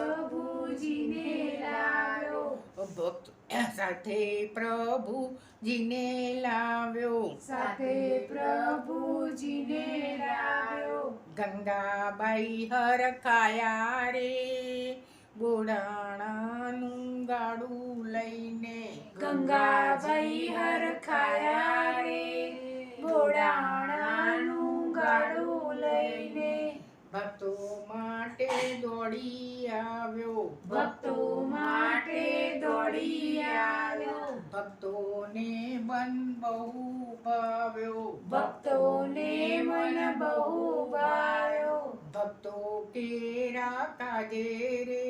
પ્રભુજીને લાવ્યો, ભક્ત સાથે પ્રભુજીને લાવ્યો, સાથે પ્રભુજીને લાવ્યો. ગંગાબાઈ હરખાયા રે ઘોડાણાનું ગાડું લઈને, ગંગાબાઈ હરખાયા રે ઘોડાણાનું ગાડું લઈને, ભક્તો માટે દોડી આવ્યો, ભક્તો માટે દોડી આવ્યો. ભક્તોને મન બહુ ભાવ્યો, ભક્તોને મન બહુ ભાવ્યો. ભક્તો કેરા કાજે રે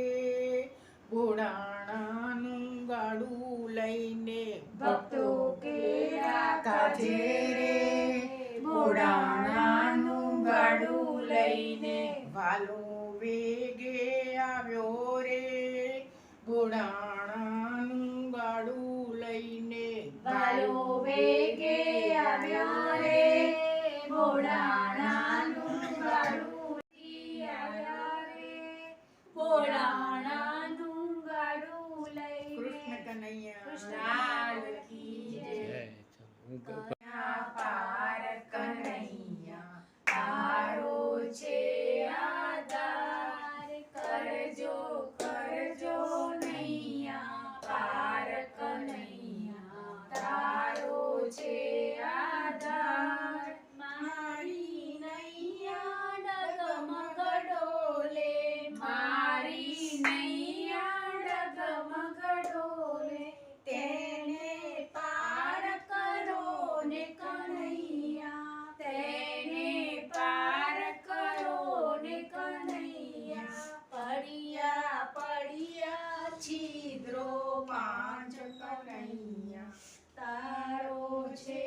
ઘોડાણાનું ગાડું લઈને, ભક્તો કેરા કાજે રે ઘોડાણાનું ગાડું લઈને, વાલો વેગે આવ્યો રે ઘોડાણાનું ગાડું લઈને, વાલો વેગે આવ્યો રે ઘોડાણાનું ગાડું આવ્યા રે ઘોડાણાનું ગાડું લઈને. કૃષ્ણ કનૈયા કૃષ્ણ કી જય. પાર કનૈયા તારો છે આધાર, કરજો કરજો નૈયા પાર કનૈયા તારો છે આધાર. મારી નૈયા ડગમગ ડોલે, મારી નૈયા ડગમગ ડોલે, તેને પાર કરો ને કનૈયા, તેને પાર કરો ને કનૈયા. પડ્યા પડ્યા છિદ્રો પાંચ કનૈયા તારો છે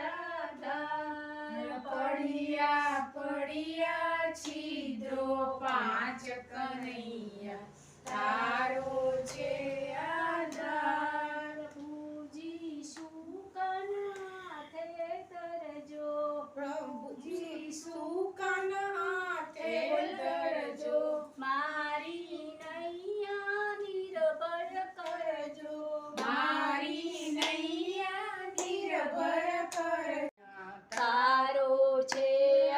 આધાર. પડ્યા પડ્યા છિદ્રો પાંચ કનૈયા તારો છે આધાર. પ્રભુજી શુકન હાથે તરજો, પ્રભુજી શુકન હાથે તરજો, મારી નૈયા નિર્ભર કરજો, મારી નૈયા નિર્ભર કરજો. તારો છે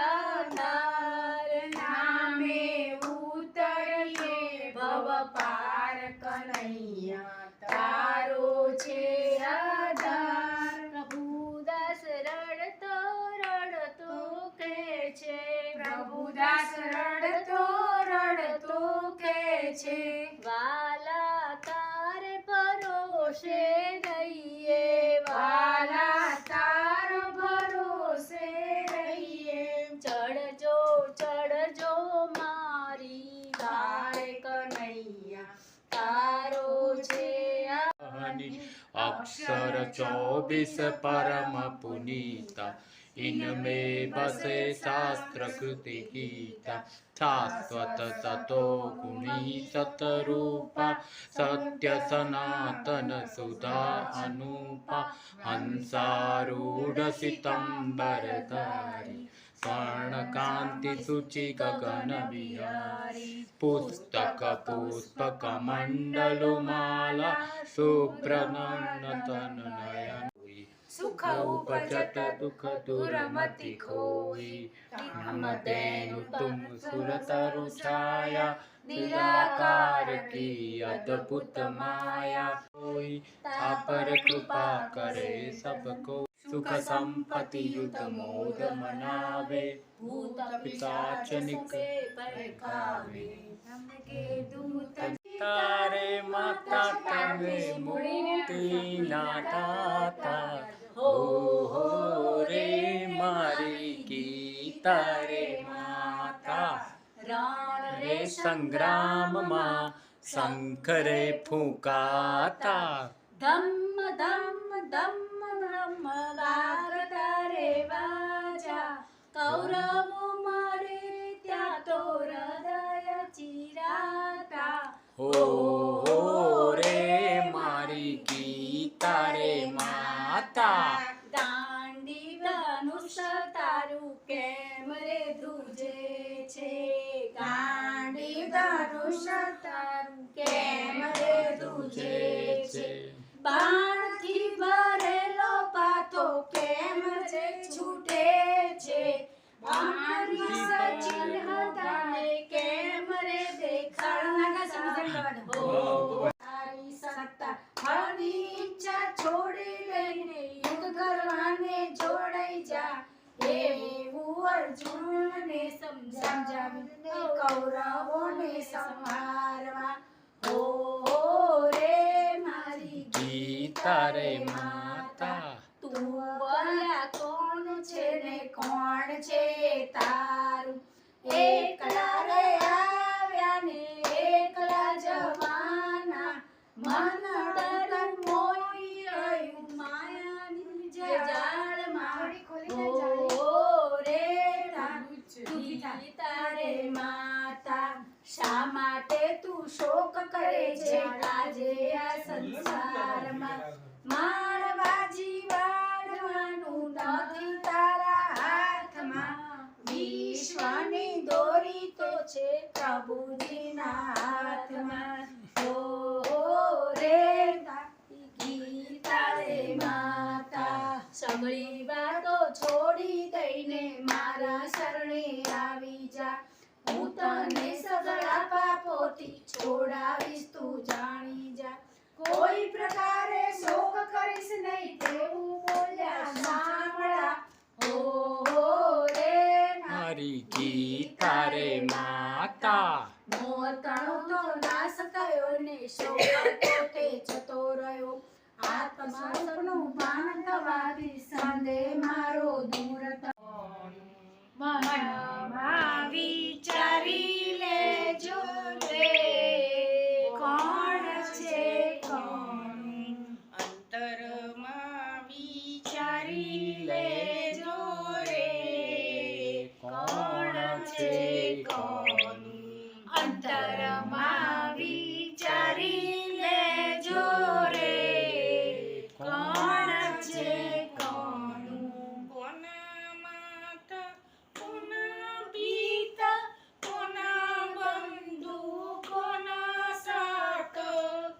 આધાર, નામે ઉતરીએ ભવ પાર કનૈયા તારો છે આધાર. પ્રભુદાસ રડતો રડતો કહે છે, પ્રભુદાસ રડતો રડતો કહે છે, વાલા તારે ભરોસે રહીએ, વાલા તાર ભરોસે રહીએ. ચડજો ચડજો મારી ગાય કનૈયા તારો છે अक्षर 24 परम पुनीता, इनमें बसे शास्त्र कृति गीता. शाश्वत सतो गुणी सतरूपा, सत्य सनातन सुधा अनुपा. हंसारूढ़ सितंबरधारी, स्वर्ण कांति सुचि गगन विहारी. पुस्तक पुष्पक मंडल माला, सुप्रनतन नयन. सुख उपजत दुख दुर्मति खोई, नमदेनु तुम सुरतरु छाया. निराकार की अद्भुत माया, कोई आप पर कृपा करे सबको. सुख संपत्ति युत मोद मनावे, भूत पिशाच परखावे. के दूत तारे माता तमे मुक्ति ना दाता. हो रे मारी की तारे माता. रण रे संग्राम मां शंकरे फूंकाता. धम्म धम्म धम्म ब्रह्म वागता रे वाजा. कौरवो मारे त्या तो हृदय चिराता. हो रे मारी गीता रे माता. દાંડી ધનુષ તારું કેમ રે ધ્રુજે છે. દાંડી ધનુષ તારું બાણથી ભરેલો પાથો કેમ જે છૂટે છે બાણની સચિન હતાને કેમ રે દેખાય તારી સત્તા હળની ઈચ્છા છોડી લઈને યુદ્ધ કરવાને જોડાઈ જા એવું અર્જુનને સમજાવીને કૌરવોને સંહારવા ઓ રે મારી ગીતા રે માતા તું બોલ્યા કોણ છે ને કોણ છે તારું એકલા રે આવ્યા ને એકલા જવાના મન ડર મોઈ રહ્યું માયાની જાળમાં ઓ રે ગીતા રે માતા શા માટે તું શોક કરે છે આજે આ સંસારમાં માળવાજી વાળવાનું નથી તારા હાથમાં વિશ્વની દોરી તો છે પ્રભુજીના હાથમાં ઓ રે ગીતા રે માતા સગળી વાતો છોડી દઈને મારા શરણે આવી જા હું તને સગળા પાપોથી છોડાવીશ તું જાણી જા કોઈ પ્રકારે શોક કરીશ નહીં તેવું બોલ્યા સાંભળા ઓ રે મારી ગીતા રે માતા મોતણો તો નાશ થયો ને શોક તો તે જતો રહ્યો આત્મા સપનું ભાન થવાથી સંદેહ મારો દૂર થયો મનમાં વિચારી લેજો રે કોણ છે કોણ અંતરમાં વિચારી લેજો રે કોણ છે કોણ અંતરમાં વિચારી લેજો રે કોણ છે કોણ કોના માતા કોના પિતા કોના બંધુ કોના સાક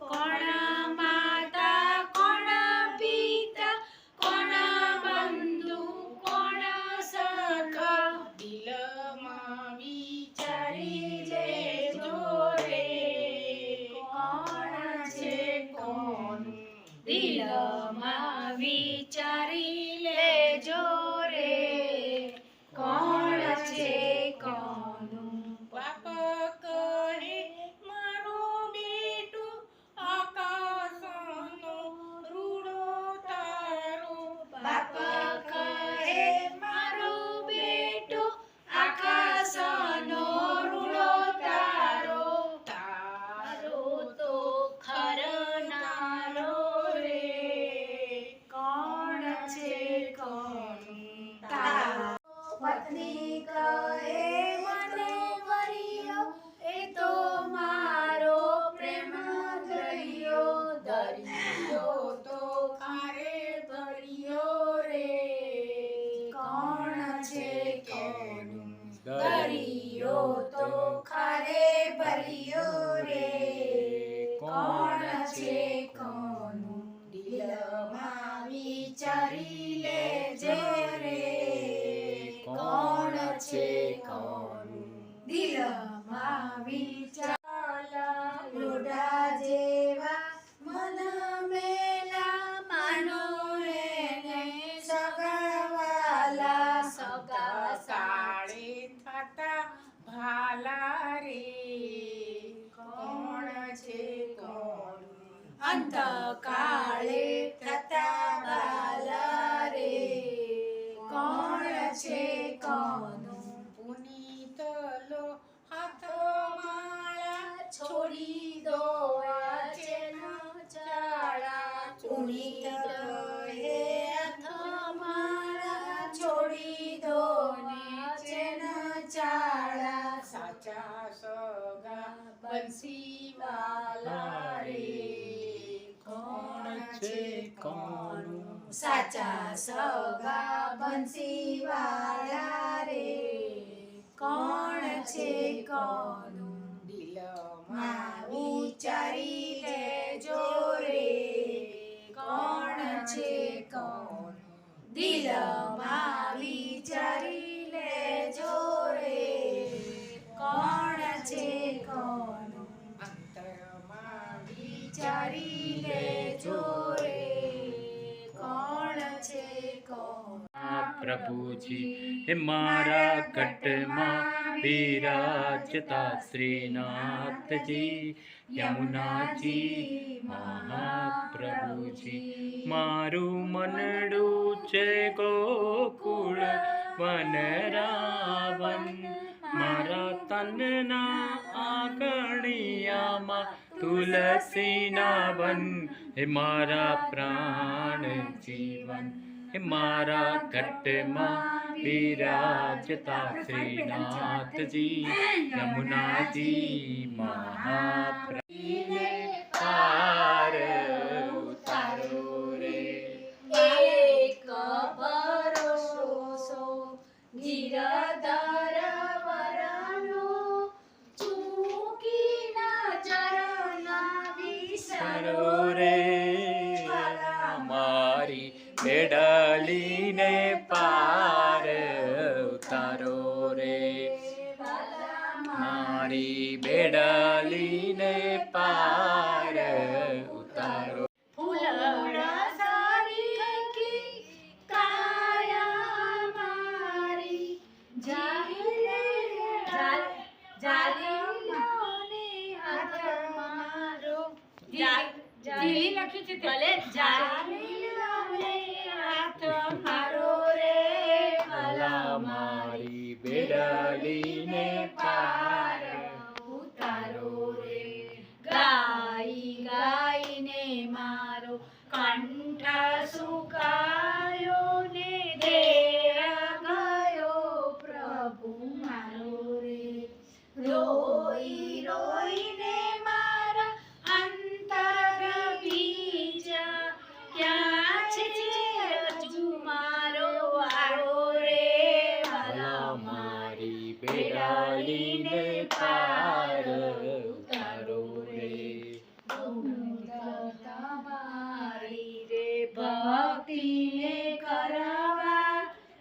કોણા માતા કોણા પિતા કોણા બંધુ કોણા સખા દિલમાં વિચારી લેજો રે કોણ છે કોણ દિલમાં વિચારી લેજો રે કોણ છે કોનું પાપ કરે મારો બેટો આકાશનો રૂડો તારો બાપ કહે મારો બેટો આકાશનો રૂડો તારો તારો તો ખરનારો રે કોણ છે કોનું તારો પત્ની કહે મને વરિયો એ તો મારો પ્રેમ દરિયો દરિયો તો ખારે ભર્યો રે કોણ છે કોનું દરિયો તો ખારે ભર્યો રે કોણ છે કોનું દિલમાં વિચારી લેજો રે કોણ છે કોનું દિલમાં વિચાર લોઢા જેવા મન મેલા માનો એને સગાવાલા સગા કાળે થતા ભાલા રે કોણ છે કોણ અંતકાળે થતા બાલા રે કોણ છે કોનું પુનીત લો હાથ માળા છોડી દો આ ચેન ચાળા પુનીત હે અથમાળા છોડી દો ને ચેન ચાળા સાચા સગા બંસીવાલા રે કોણ છે કોનું કોણ સાચા સગા બંસીવાલા રે કોણ છે કોનું દિલમાં માં વિચારી લેજો રે કોણ દિલમાં વિચારી લેજો રે કોણ છે કોણ અંતરમાં વિચારી લેજો રે કોણ છે કોણ પ્રભુજી હે મારા ઘટમાં બિરાજતા શ્રીનાથજી યમુનાજી મહાપ્રભુજી મારું મનડું છે ગોકુળ વનરાવન મારા તનના આંગણિયામાં તુલસીના વન હે મારા પ્રાણ જીવન હે મારા ઘટમાં બિરાજતા શ્રીનાથજી યમુનાજી મહાપ્રભુને પાર ઉતારો રે એક ભરોસો ગિરધર વરનો ચૂકી નજર ના વિસરો સરો રે મારી બેડલીને પાર ઉતારો રે મારી બેડલીને પાર ઉતારો ફૂલડા સારી કાયા મારી જાલીને હાથ મારો જાલી લખી છે ભલે જાલીને હાથ મારો રે ભલા મારી બેડલીને પાર ઉતારો રે ગાઈ ગાઈને મારો કંઠ સુકાયો ને દેહ ગયો પ્રભુ મારો રે રોઈ રોઈને મારા અંતર બીજ ક્યાં છે હજુ મારો વારો રે ભલા મારી બેડલીને પાર ઉતારો રે તમારી રે ભક્તિને કરવા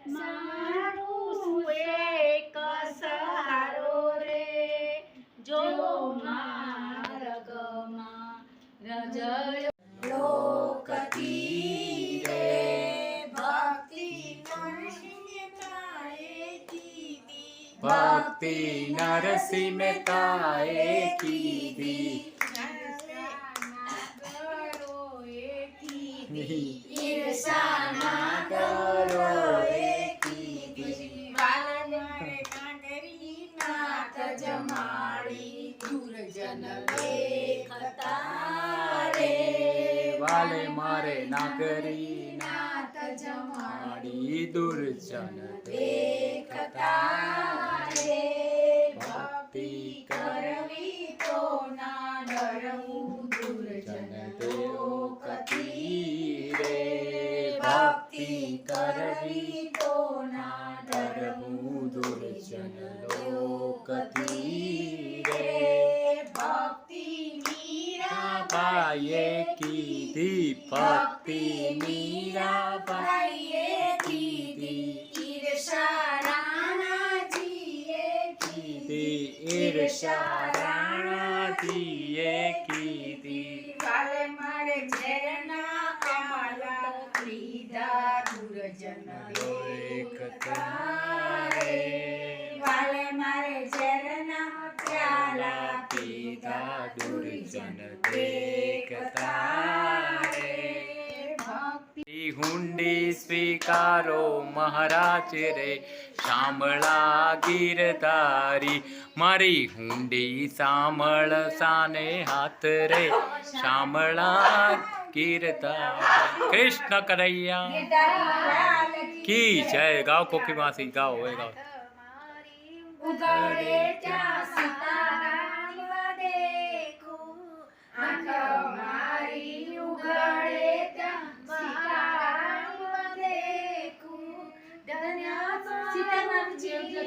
મારું એક સહારો રે જો માર્ગમાં રજયો લોકતી રે ભક્તિ ભક્તિ નરસિંહ મહેતાએ કીધી ઈર્ષાના ડરોએ કીધી નાથ જમાડી દુર્જન દેખતા રે વાલે મારે નાગરી નાથ જમાડી માડી દુર્જન દેખતા રે ભક્તિ કરવી તો ના ડરવું દુર્જન દેવકતી રે ભક્તિ કરવી તો ના ડરવું દુર્જન લોકતી રે ભક્તિ મીરા પાયે કીધી ભક્તિ મીરાબાઈએ કીધી ઈર્ષા રાણાજીએ કીધી ઈર્ષા રાણાજીએ કીધી કાલે મારે ઝેરના અમારા લીધા દુર્જન એકતા રે વાલે મારે ઝેરના પ્યાલા પીધા દુર્જન એકતા રે ભક્તિ હુંડી સ્વીકારો મહારાજ રે શામળા ગીરધારી મારી હુંડી સામળ સાને હાથ રે શામળા ગીરધારી કૃષ્ણ કનૈયા કી જય ગાઓ કોકી માસી ગાઓ એ ગાઓ ઉગડે ત્યાં સીતારામ દેખું આંખ મારી ઉગડે ત્યાં સીતારામ દેખું ધન્ય સીતારામજી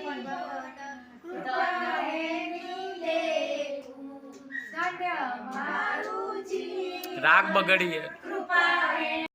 કૃપા એની દેખું ધન્ય મારું જી રાગ બગડી હે કૃપા